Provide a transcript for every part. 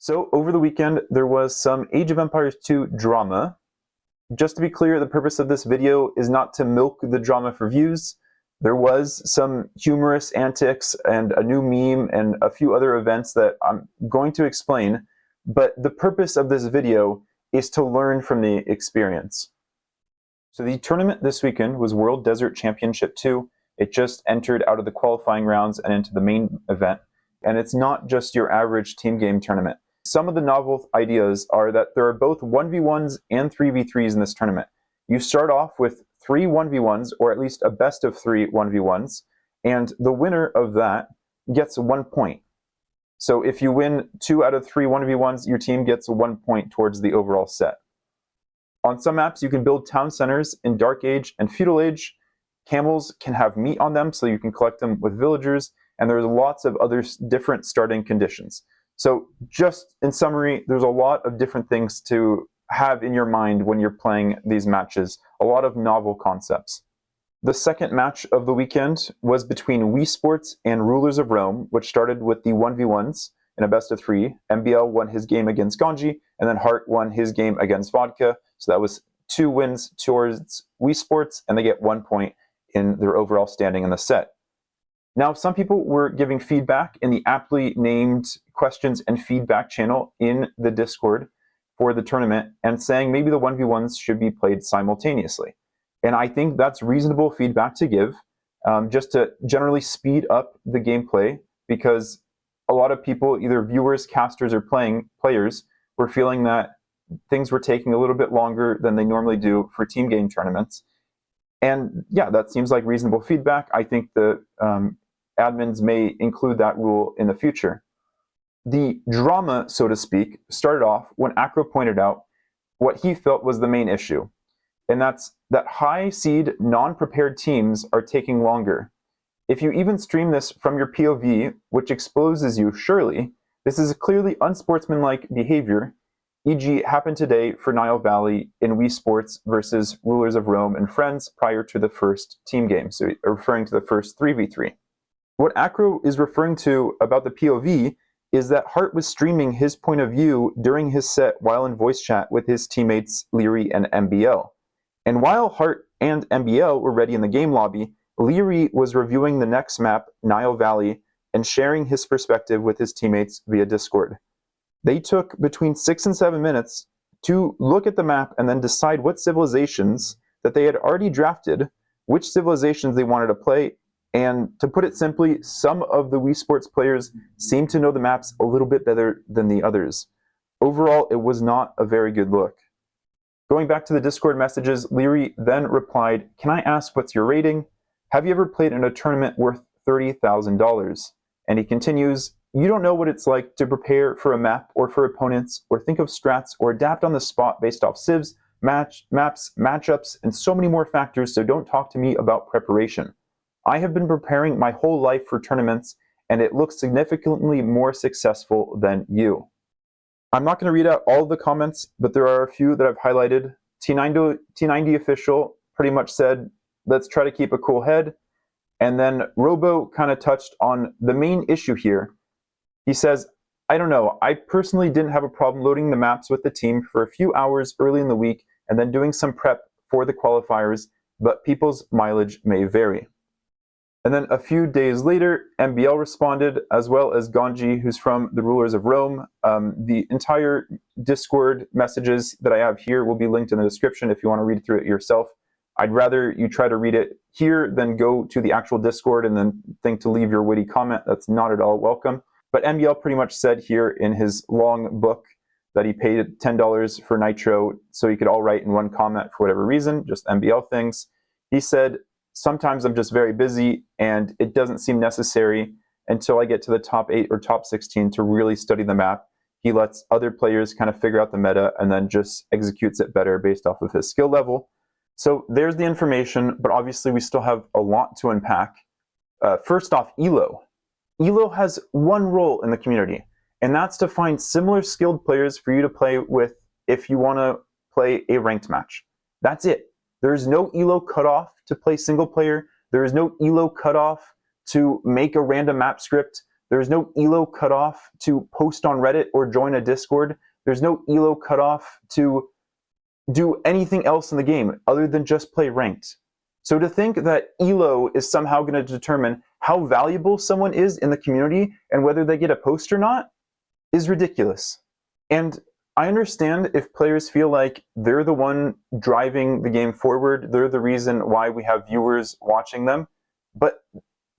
So over the weekend, there was some Age of Empires 2 drama. Just to be clear, the purpose of this video is not to milk the drama for views. There was some humorous antics and a new meme and a few other events that I'm going to explain, but the purpose of this video is to learn from the experience. So the tournament this weekend was World Desert Championship 2. It just entered out of the qualifying rounds and into the main event. And it's not just your average team game tournament. Some of the novel ideas are that there are both 1v1s and 3v3s in this tournament. You start off with 3 1v1s, or at least a best of 3 1v1s, and the winner of that gets 1 point. So if you win 2 out of 3 1v1s, your team gets 1 point towards the overall set. On some maps, you can build town centers in Dark Age and Feudal Age. Camels can have meat on them, so you can collect them with villagers, and there's lots of other different starting conditions. So just in summary, there's a lot of different things to have in your mind when you're playing these matches, a lot of novel concepts. The second match of the weekend was between Wii Sports and Rulers of Rome, which started with the 1v1s in a best of 3. MBL won his game against Ganji, and then Hart won his game against Vodka. So that was 2 wins towards Wii Sports, and they get 1 point in their overall standing in the set. Now, some people were giving feedback in the aptly named questions and feedback channel in the Discord for the tournament and saying maybe the 1v1s should be played simultaneously. And I think that's reasonable feedback to give, just to generally speed up the gameplay, because a lot of people, either viewers, casters, or players, were feeling that things were taking a little bit longer than they normally do for team game tournaments. And yeah, that seems like reasonable feedback. I think the admins may include that rule in the future. The drama, so to speak, started off when Acro pointed out what he felt was the main issue, and that's that high seed, non-prepared teams are taking longer. If you even stream this from your POV, which exposes you, surely, this is a clearly unsportsmanlike behavior, e.g. happened today for Nile Valley in Wii Sports versus Rulers of Rome and Friends prior to the first team game, so referring to the first 3v3. What Acro is referring to about the POV is that Hart was streaming his point of view during his set while in voice chat with his teammates Leary and MBL. And while Hart and MBL were ready in the game lobby, Leary was reviewing the next map, Nile Valley, and sharing his perspective with his teammates via Discord. They took between 6 and 7 minutes to look at the map and then decide what civilizations that they had already drafted, which civilizations they wanted to play. And to put it simply, some of the Wii Sports players seem to know the maps a little bit better than the others. Overall, it was not a very good look. Going back to the Discord messages, Leary then replied, "Can I ask what's your rating? Have you ever played in a tournament worth $30,000? And he continues, "You don't know what it's like to prepare for a map or for opponents, or think of strats, or adapt on the spot based off civs, maps, matchups, and so many more factors, so don't talk to me about preparation. I have been preparing my whole life for tournaments, and it looks significantly more successful than you." I'm not going to read out all of the comments, but there are a few that I've highlighted. T90 official pretty much said, "Let's try to keep a cool head." And then Robo kind of touched on the main issue here. He says, "I don't know, I personally didn't have a problem loading the maps with the team for a few hours early in the week and then doing some prep for the qualifiers, but people's mileage may vary." And then a few days later, MBL responded, as well as Ganji, who's from the Rulers of Rome. The entire Discord messages that I have here will be linked in the description if you want to read through it yourself. I'd rather you try to read it here than go to the actual Discord and then think to leave your witty comment. That's not at all welcome. But MBL pretty much said here in his long book that he paid $10 for Nitro so he could all write in one comment for whatever reason, just MBL things. He said, "Sometimes I'm just very busy and it doesn't seem necessary until I get to the top 8 or top 16 to really study the map. He lets other players kind of figure out the meta and then just executes it better based off of his skill level." So there's the information, but obviously we still have a lot to unpack. First off, ELO. ELO has one role in the community, and that's to find similar skilled players for you to play with if you want to play a ranked match. That's it. There's no ELO cutoff to play single player. There is no ELO cutoff to make a random map script. There's no elo cutoff to post on Reddit or join a Discord. There's no elo cutoff to do anything else in the game other than just play ranked. So to think that elo is somehow going to determine how valuable someone is in the community and whether they get a post or not is ridiculous. And I understand if players feel like they're the one driving the game forward, they're the reason why we have viewers watching them, but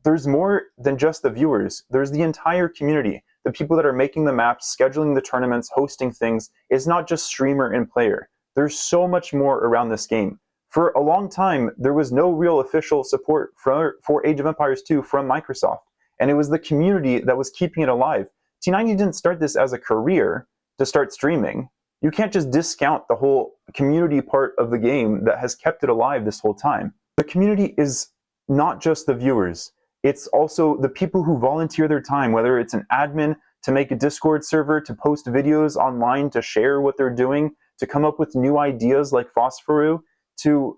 there's more than just the viewers. There's the entire community, the people that are making the maps, scheduling the tournaments, hosting things. It's not just streamer and player. There's so much more around this game. For a long time, there was no real official support for Age of Empires 2 from Microsoft, and it was the community that was keeping it alive. T90 didn't start this as a career to start streaming. You can't just discount the whole community part of the game that has kept it alive this whole time. The community is not just the viewers. It's also the people who volunteer their time, whether it's an admin to make a Discord server, to post videos online, to share what they're doing, to come up with new ideas like Phosphoru, to,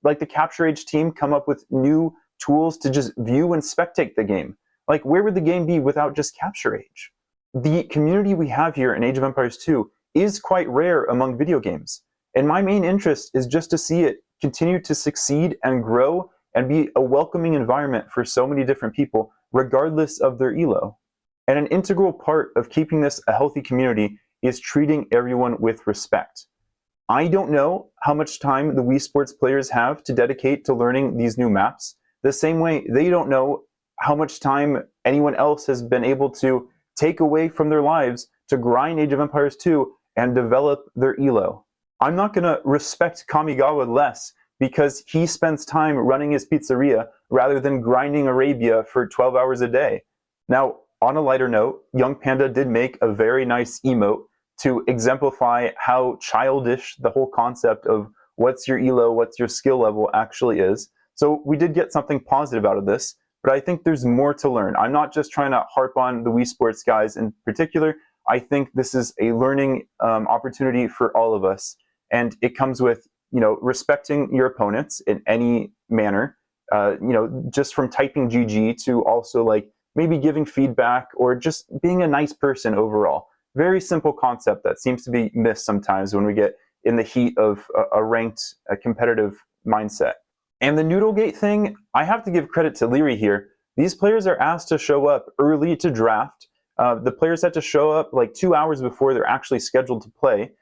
like the Capture Age team, come up with new tools to just view and spectate the game. Like, where would the game be without just Capture Age? The community we have here in Age of Empires 2 is quite rare among video games. And my main interest is just to see it continue to succeed and grow and be a welcoming environment for so many different people, regardless of their elo. And an integral part of keeping this a healthy community is treating everyone with respect. I don't know how much time the Wii Sports players have to dedicate to learning these new maps, the same way they don't know how much time anyone else has been able to take away from their lives to grind Age of Empires 2 and develop their elo. I'm not going to respect Kamigawa less because he spends time running his pizzeria rather than grinding Arabia for 12 hours a day. Now, on a lighter note, Young Panda did make a very nice emote to exemplify how childish the whole concept of what's your elo, what's your skill level actually is. So we did get something positive out of this, but I think there's more to learn. I'm not just trying to harp on the Wii Sports guys in particular. I think this is a learning opportunity for all of us. And it comes with, respecting your opponents in any manner, just from typing GG to also like maybe giving feedback or just being a nice person overall. Very simple concept that seems to be missed sometimes when we get in the heat of a ranked, competitive mindset. And the Noodlegate thing, I have to give credit to Leary here. These players are asked to show up early to draft. The players had to show up like 2 hours before they're actually scheduled to play.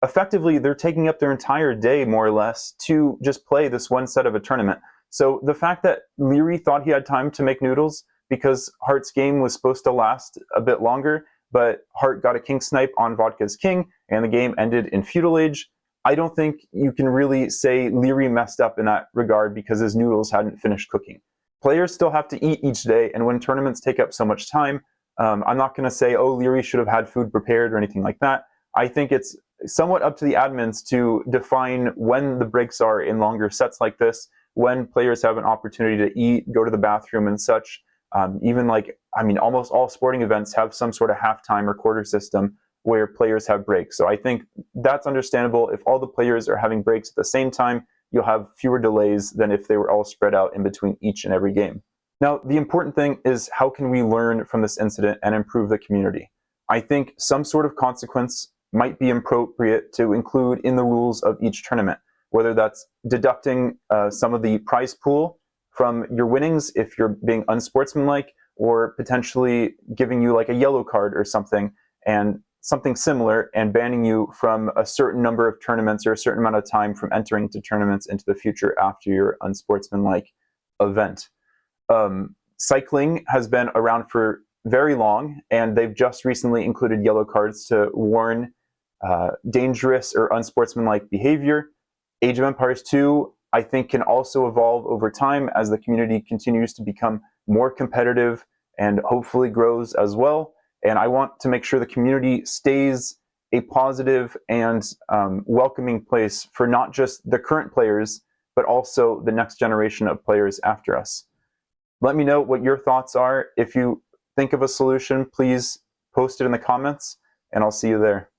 Effectively, they're taking up their entire day, more or less, to just play this one set of a tournament. So the fact that Leary thought he had time to make noodles because Hart's game was supposed to last a bit longer, but Hart got a king snipe on Vodka's king, and the game ended in feudal age, I don't think you can really say Leary messed up in that regard because his noodles hadn't finished cooking. Players still have to eat each day, and when tournaments take up so much time, I'm not going to say, oh, Leary should have had food prepared or anything like that. I think it's somewhat up to the admins to define when the breaks are in longer sets like this, when players have an opportunity to eat, go to the bathroom and such. Almost all sporting events have some sort of halftime or quarter system where players have breaks. So I think that's understandable. If all the players are having breaks at the same time, you'll have fewer delays than if they were all spread out in between each and every game. Now, the important thing is how can we learn from this incident and improve the community? I think some sort of consequence might be appropriate to include in the rules of each tournament, whether that's deducting some of the prize pool from your winnings if you're being unsportsmanlike, or potentially giving you like a yellow card or something, and something similar, and banning you from a certain number of tournaments or a certain amount of time from entering into tournaments into the future after your unsportsmanlike event. Cycling has been around for very long, and they've just recently included yellow cards to warn dangerous or unsportsmanlike behavior. Age of Empires 2, I think, can also evolve over time as the community continues to become more competitive and hopefully grows as well. And I want to make sure the community stays a positive and welcoming place for not just the current players, but also the next generation of players after us. Let me know what your thoughts are. If you think of a solution, please post it in the comments, and I'll see you there.